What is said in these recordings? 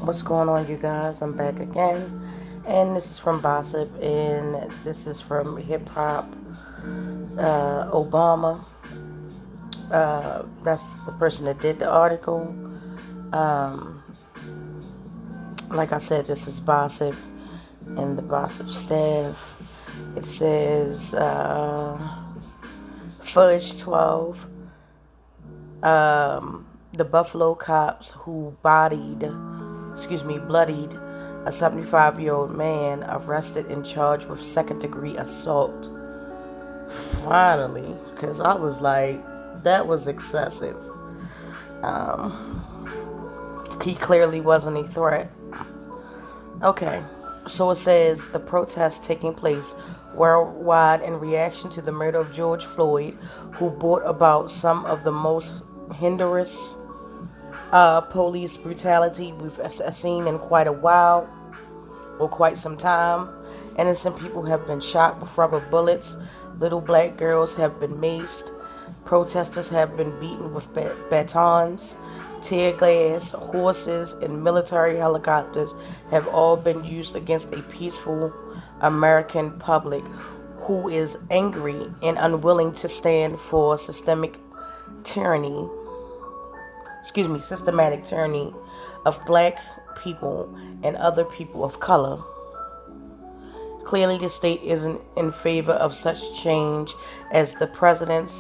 What's going on, you guys? I'm back again, and this is from Gossip, and this is from HipHopObama. That's the person that did the article. Um, like I said, this is Gossip and the Gossip staff. It says Fudge 12. The Buffalo cops who bloodied a 75-year-old man arrested and charged with second-degree assault. Finally, because I was like, that was excessive. Um, he clearly wasn't a threat. Okay, so it says the protests taking place worldwide in reaction to the murder of George Floyd, who brought about some of the most heinous police brutality we've seen in quite a while, or quite some time. Innocent people have been shot with rubber bullets. Little black girls have been maced. Protesters have been beaten with batons. Tear gas, horses, and military helicopters have all been used against a peaceful American public who is angry and unwilling to stand for tyranny, systematic tyranny of black people and other people of color. Clearly, the state isn't in favor of such change, as the president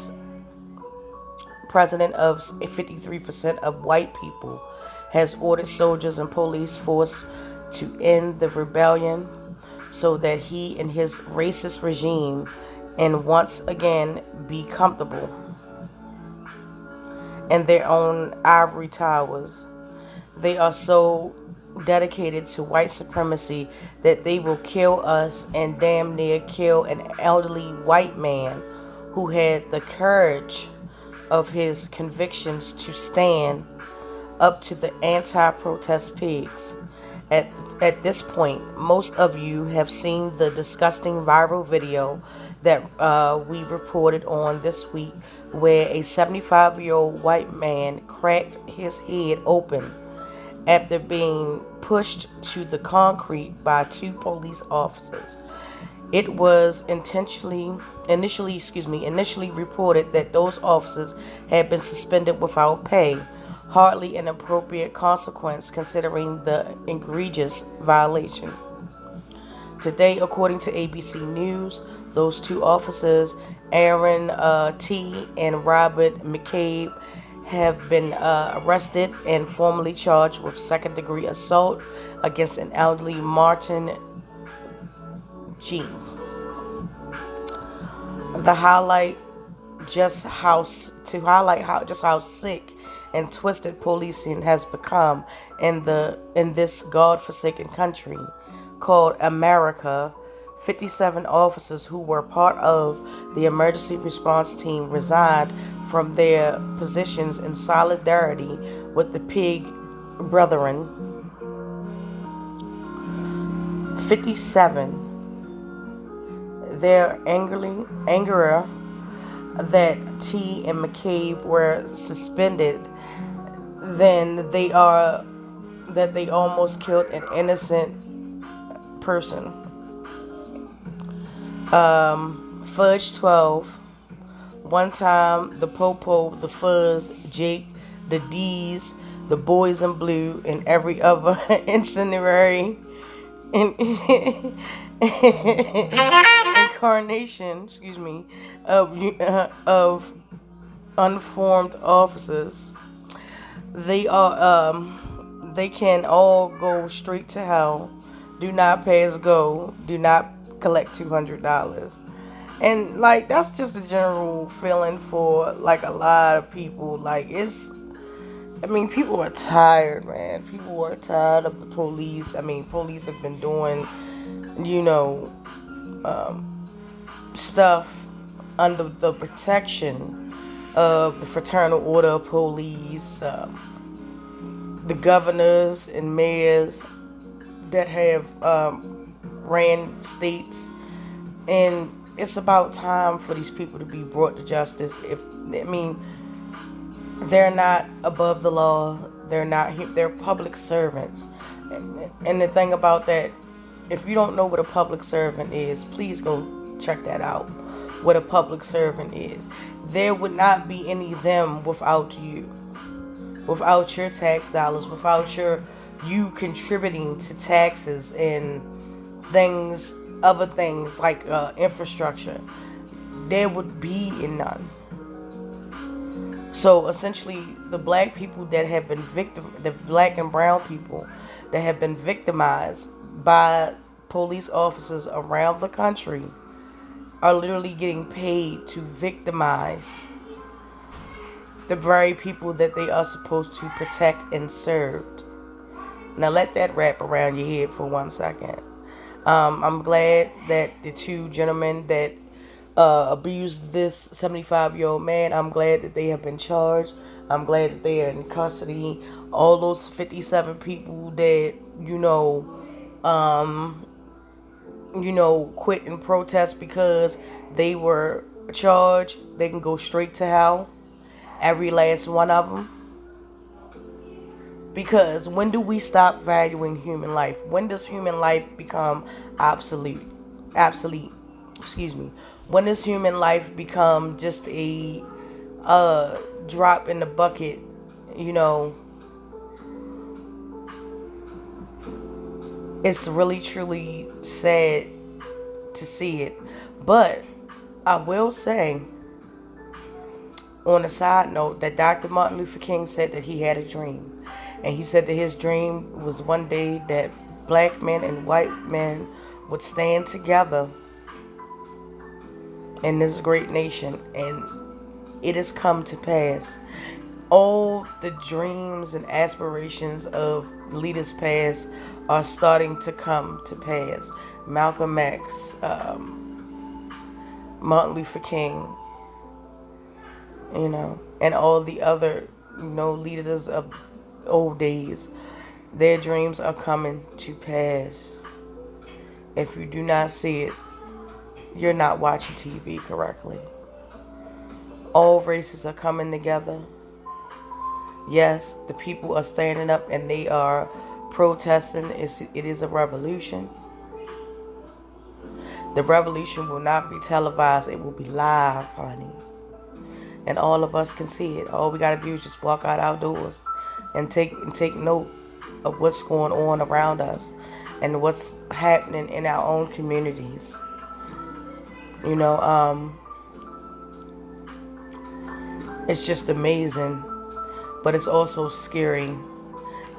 of 53% of white people has ordered soldiers and police force to end the rebellion so that he and his racist regime and once again be comfortable in their own ivory towers. They are so dedicated to white supremacy that they will kill us and damn near kill an elderly white man who had the courage of his convictions to stand up to the anti-protest pigs. At this point, most of you have seen the disgusting viral video that we reported on this week, where a 75-year-old white man cracked his head open after being pushed to the concrete by two police officers. It was initially reported that those officers had been suspended without pay, hardly an appropriate consequence considering the egregious violation. Today, according to ABC News, those two officers, Aaron T. and Robert McCabe, have been arrested and formally charged with second-degree assault against an elderly Martin G. The highlight just how sick and twisted policing has become in this godforsaken country called America. 57 officers who were part of the emergency response team resigned from their positions in solidarity with the pig brethren. 57. They're angrier that T and McCabe were suspended than they are that they almost killed an innocent person. Fudge 12. One time, the Popo, the Fuzz, Jake, the D's, the Boys in Blue, and every other incendiary incarnation, of unformed officers. They can all go straight to hell. Do not pass go. Do not collect $200. And like, that's just a general feeling for like a lot of people. Like, people are tired, man. People are tired of the police. Police have been doing, stuff under the protection of the Fraternal Order of Police, the governors and mayors that have ran states, and it's about time for these people to be brought to justice. They're not above the law. They're public servants. And the thing about that, if you don't know what a public servant is, please go check that out. What a public servant is. There would not be any of them without you, without your tax dollars, without you contributing to taxes and other things like infrastructure. There would be none. So essentially, the black people that have been the black and brown people that have been victimized by police officers around the country are literally getting paid to victimize the very people that they are supposed to protect and serve. Now let that wrap around your head for 1 second. I'm glad that the two gentlemen that abused this 75-year-old man, I'm glad that they have been charged. I'm glad that they are in custody. All those 57 people that, quit and protest because they were charged, they can go straight to hell. Every last one of them. Because when do we stop valuing human life? When does human life become obsolete? Excuse me. When does human life become just a drop in the bucket? It's really truly sad to see it. But I will say, on a side note, that Dr. Martin Luther King said that he had a dream. And he said that his dream was one day that black men and white men would stand together in this great nation. And it has come to pass. All the dreams and aspirations of leaders past are starting to come to pass. Malcolm X, Martin Luther King, and all the other, leaders of old days, their dreams are coming to pass. If you do not see it, you're not watching TV correctly. All races are coming together. Yes, the people are standing up and they are protesting. It is a revolution. The revolution will not be televised. It will be live, honey. And all of us can see it. All we got to do is just walk out outdoors and take note of what's going on around us and what's happening in our own communities. It's just amazing, but it's also scary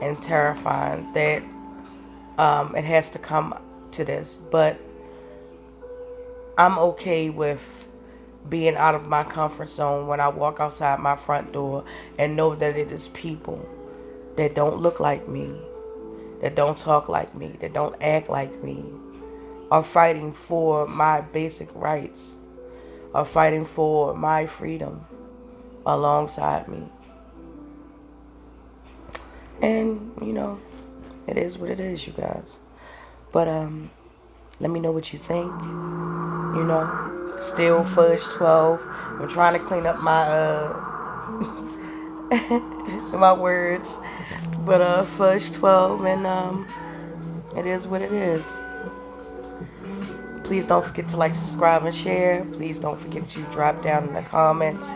and terrifying that it has to come to this. But I'm okay with being out of my comfort zone when I walk outside my front door and know that it is people that don't look like me, that don't talk like me, that don't act like me, are fighting for my basic rights, are fighting for my freedom alongside me. And, it is what it is, you guys. But let me know what you think. Still Fudge 12. I'm trying to clean up my my words. But Fudge 12, and it is what it is. Please don't forget to like, subscribe, and share. Please don't forget to drop down in the comments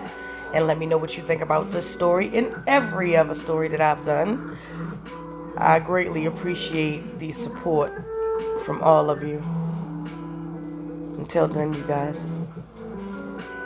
and let me know what you think about this story and every other story that I've done. I greatly appreciate the support from all of you. Until then, you guys.